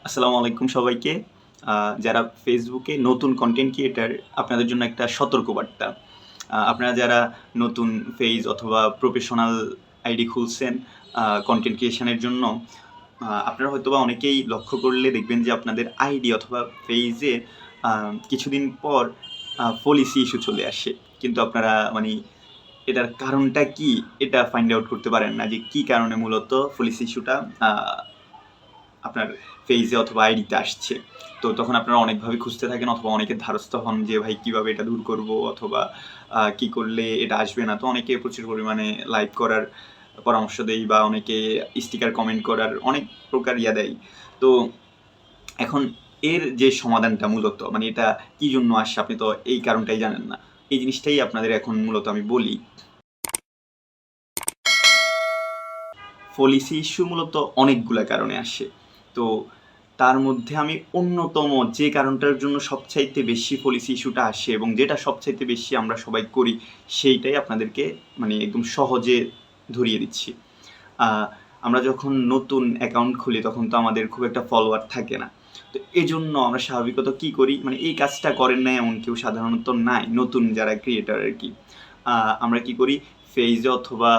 আসসালামু আলাইকুম সবাইকে। যারা ফেসবুকে নতুন কনটেন্ট ক্রিয়েটর, আপনাদের জন্য একটা সতর্কবার্তা। আপনারা যারা নতুন পেজ অথবা প্রফেশনাল আইডি খুলছেন কনটেন্ট ক্রিয়েশনের জন্য, আপনারা হয়তোবা অনেকেই লক্ষ্য করলে দেখবেন যে আপনাদের আইডি অথবা পেজে কিছুদিন পর পলিসি ইস্যু চলে আসে। কিন্তু আপনারা এটার কারণটা কি এটা ফাইন্ড আউট করতে পারেন না যে কী কারণে মূলত পলিসি ইস্যুটা আপনার পেজে অথবা আইডিতে আসছে। তো তখন আপনারা অনেকভাবে খুঁজতে থাকেন অথবা অনেকের ধারস্থ হন যে ভাই কীভাবে এটা দূর করব অথবা কী করলে এটা আসবে না। তো অনেকে প্রচুর পরিমাণে লাইক করার পরামর্শ দেয় বা অনেকে স্টিকার কমেন্ট করার অনেক প্রকার দেয়। তো এখন এর যে সমাধানটা মূলত এটা কী জন্য আসছে আপনি তো এই কারণটাই জানেন না। এই জিনিসটাই আপনাদের এখন মূলত আমি বলি। পলিসি ইস্যু মূলত অনেকগুলা কারণে আসে। তো তার মধ্যে আমি অন্যতম যে কারণটার জন্য সবচাইতে বেশি পলিসি ইস্যুটা আসে এবং যেটা সবচাইতে বেশি আমরা সবাই করি, সেইটাই আপনাদেরকে একদম সহজে ধরিয়ে দিচ্ছি। আমরা যখন নতুন অ্যাকাউন্ট খুলি তখন তো আমাদের খুব একটা ফলোয়ার থাকে না। তো এজন্য আমরা স্বাভাবিকত কী করি, এই কাজটা করেন না এমন কেউ সাধারণত নাই, নতুন যারা ক্রিয়েটর আর কি। আমরা কী করি, পেজে অথবা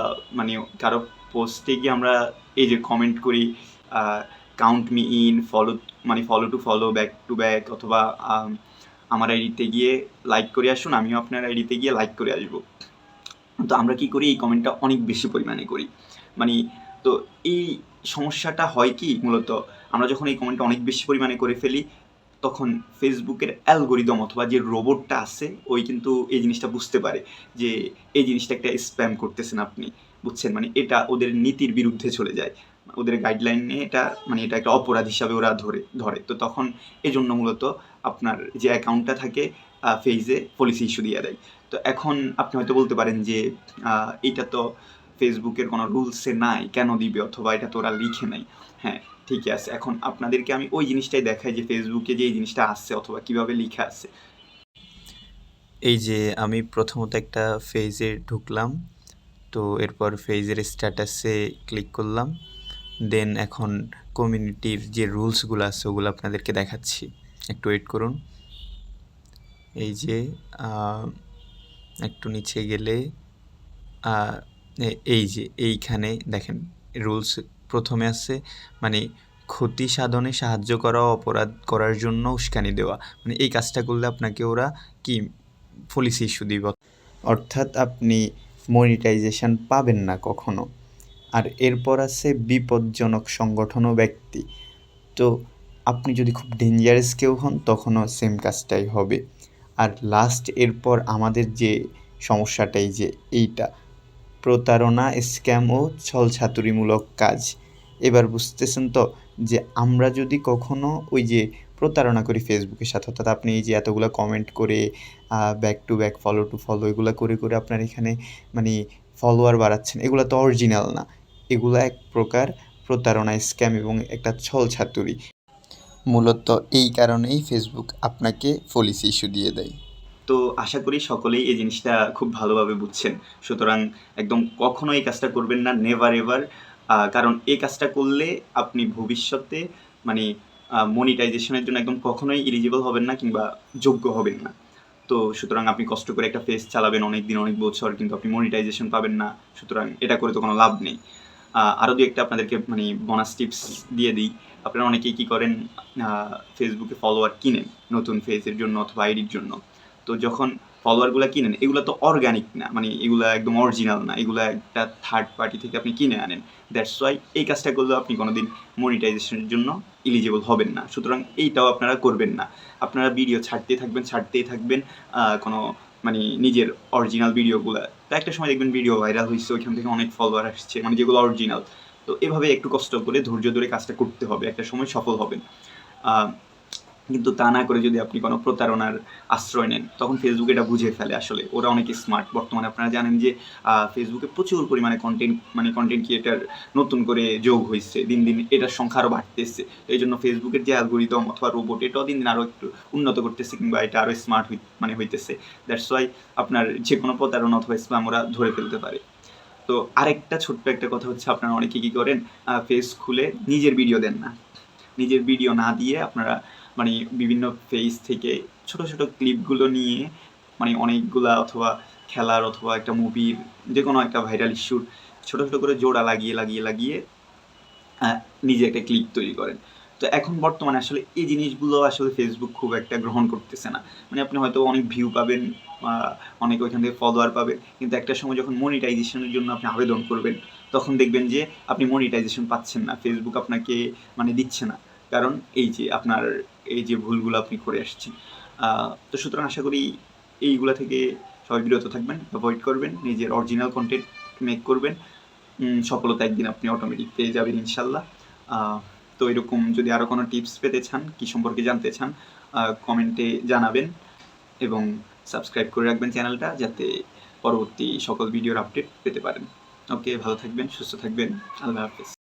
কারো পোস্টে গিয়ে আমরা এই যে কমেন্ট করি, count me in, follow to follow, back to back, অথবা আমার আইডিতে গিয়ে লাইক করে আসুন, আমিও আপনার আইডিতে গিয়ে লাইক করে আসবো। তো আমরা কী করি, এই কমেন্টটা অনেক বেশি পরিমাণে করি। তো এই সমস্যাটা হয় কি মূলত, আমরা যখন এই কমেন্টটা অনেক বেশি পরিমাণে করে ফেলি তখন ফেসবুকের অ্যালগরিদম অথবা যে রোবটটা আছে ওই কিন্তু এই জিনিসটা বুঝতে পারে যে এই জিনিসটা একটা স্প্যাম করতেছেন আপনি, বুঝছেন? এটা ওদের নীতির বিরুদ্ধে চলে যায়, ওদের গাইডলাইনে এটা এটা একটা অপরাধ হিসাবে ওরা ধরে। তো তখন এজন্য মূলত আপনার যে অ্যাকাউন্টটা থাকে পেজে পলিসি ইস্যু দিয়ে দেয়। তো এখন আপনি হয়তো বলতে পারেন যে এইটা তো ফেসবুকের কোনো রুলসে নাই, কেন দিবে, অথবা এটা তো ওরা লিখে নাই। হ্যাঁ, ঠিকই আছে। এখন আপনাদেরকে আমি ওই জিনিসটাই দেখাই যে ফেসবুকে যে এই জিনিসটা আছে অথবা কীভাবে লিখা আছে। এই যে আমি প্রথমত একটা পেজে ঢুকলাম, তো এরপর পেজের স্ট্যাটাসে ক্লিক করলাম, দেন এখন কমিউনিটির যে রুলসগুলো আছে ওগুলো আপনাদেরকে দেখাচ্ছি, একটু ওয়েট করুন। এই যে একটু নিচে গেলে এই যে এইখানে দেখেন রুলস প্রথমে আছে ক্ষতি সাধনে সাহায্য করা, অপরাধ করার জন্য উস্কানি দেওয়া। এই কাজটা করলে আপনাকে ওরা কি পলিসি ইস্যু দিবে, অর্থাৎ আপনি মনিটাইজেশন পাবেন না কখনো। আর এরপর আছে বিপজ্জনক সংগঠন ও ব্যক্তি। তো আপনি যদি খুব ডেঞ্জারাস কেউ হন তখনও সেম কাজটাই হবে। আর লাস্ট এরপর আমাদের যে সমস্যাটা এই যে এইটা, প্রতারণা, স্ক্যাম ও ছলছাতুরিমূলক কাজ। এবার বুঝতেছেন তো যে আমরা যদি কখনো ওই যে প্রতারণা করি ফেসবুকের সাথে, অর্থাৎ আপনি এই যে এতগুলো কমেন্ট করে back to back, follow to follow এগুলো করে আপনার এখানে ফলোয়ার বাড়াচ্ছেন, এগুলো তো অরিজিনাল না, এগুলো এক প্রকার প্রতারণা, স্ক্যাম এবং একটা ছলছাতুরি। মূলত এই কারণেই ফেসবুক আপনাকে পলিসি ইস্যু দিয়ে দেয়। তো আশা করি সকলেই এই জিনিসটা খুব ভালোভাবে বুঝছেন। সুতরাং একদম কখনো এই কাজটা করবেন না, নেভার এভার। কারণ এই কাজটা করলে আপনি ভবিষ্যতে মনিটাইজেশনের জন্য একদম কখনোই এলিজিবল হবেন না কিংবা যোগ্য হবেন না। তো সুতরাং আপনি কষ্ট করে একটা পেজ চালাবেন অনেক দিন, অনেক বছর, কিন্তু আপনি মনিটাইজেশন পাবেন না। সুতরাং এটা করে তো কোনো লাভ নেই। আরও দু একটা আপনাদেরকে বোনাস টিপস দিয়ে দিই। আপনারা অনেকেই কী করেন, ফেসবুকে ফলোয়ার কিনেন নতুন পেজের জন্য অথবা আইডির জন্য। তো যখন ফলোয়ারগুলো কিনেন এগুলো তো অর্গানিক না, এগুলো একদম অরিজিনাল না, এগুলো একটা থার্ড পার্টি থেকে আপনি কিনে আনেন। দ্যাটস ওয়াই এই কাজটা করলেও আপনি কোনোদিন মনিটাইজেশনের জন্য এলিজিবল হবেন না। সুতরাং এইটাও আপনারা করবেন না। আপনারা ভিডিও ছাড়তেই থাকবেন কোনো নিজের অরিজিনাল ভিডিওগুলো। তো একটা সময় দেখবেন ভিডিও ভাইরাল হয়েছে, ওইখান থেকে অনেক ফলোয়ার আসছে, যেগুলো অরিজিনাল। তো এভাবে একটু কষ্ট করে ধৈর্য ধরে কাজটা করতে হবে, একটা সময় সফল হবেন। কিন্তু তা না করে যদি আপনি কোনো প্রতারণার আশ্রয় নেন তখন ফেসবুক এটা বুঝে ফেলে। আসলে ওরা অনেক স্মার্ট। বর্তমানে আপনারা জানেন যে ফেসবুকে প্রচুর পরিমাণে কন্টেন্ট ক্রিয়েটার নতুন করে যোগ হয়েছে, দিন দিন এটার সংখ্যা আরও বাড়তেছে। এই জন্য ফেসবুকের যে অ্যালগরিদম অথবা রোবট এটাও দিন দিন আরও একটু উন্নত করতেছে কিংবা এটা আরও স্মার্ট হইতেছে। দ্যাটস ওয়াই আপনার যে কোনো প্রতারণা অথবা স্প্যাম ওরা ধরে ফেলতে পারে। তো আরেকটা ছোট্ট একটা কথা হচ্ছে, আপনারা অনেকে কী করেন, পেজ খুলে নিজের ভিডিও দেন না। নিজের ভিডিও না দিয়ে আপনারা মানে বিভিন্ন পেজ থেকে ছোট ছোট ক্লিপগুলো নিয়ে মানে অনেকগুলা অথবা খেলার অথবা একটা মুভির যে কোনো একটা ভাইরাল ইস্যুর ছোট ছোট করে জোড়া লাগিয়ে লাগিয়ে লাগিয়ে নিজে একটা ক্লিপ তৈরি করেন। তো এখন বর্তমানে আসলে এই জিনিসগুলো আসলে ফেসবুক খুব একটা গ্রহণ করতেছে না। মানে আপনি হয়তো অনেক ভিউ পাবেন, অনেক ওইখান থেকে ফলোয়ার পাবেন, কিন্তু একটা সময় যখন মনিটাইজেশনের জন্য আপনি আবেদন করবেন তখন দেখবেন যে আপনি মনিটাইজেশন পাচ্ছেন না, ফেসবুক আপনাকে মানে দিচ্ছে না। কারণ এই যে আপনার এই যে ভুলগুলো আপনি করে আসছেন। তো সুতরাং আশা করি এইগুলা থেকে সবাই বিরত থাকবেন, অ্যাভয়েড করবেন, নিজের অরিজিনাল কন্টেন্ট মেক করবেন। সফলতা একদিন আপনি অটোমেটিক পেয়ে যাবেন ইনশাল্লাহ। তো এরকম যদি আরও কোনো টিপস পেতে চান, কি সম্পর্কে জানতে চান, কমেন্টে জানাবেন এবং সাবস্ক্রাইব করে রাখবেন চ্যানেলটা, যাতে পরবর্তী সকল ভিডিওর আপডেট পেতে পারেন। ওকে, ভালো থাকবেন, সুস্থ থাকবেন, আল্লাহ হাফেজ।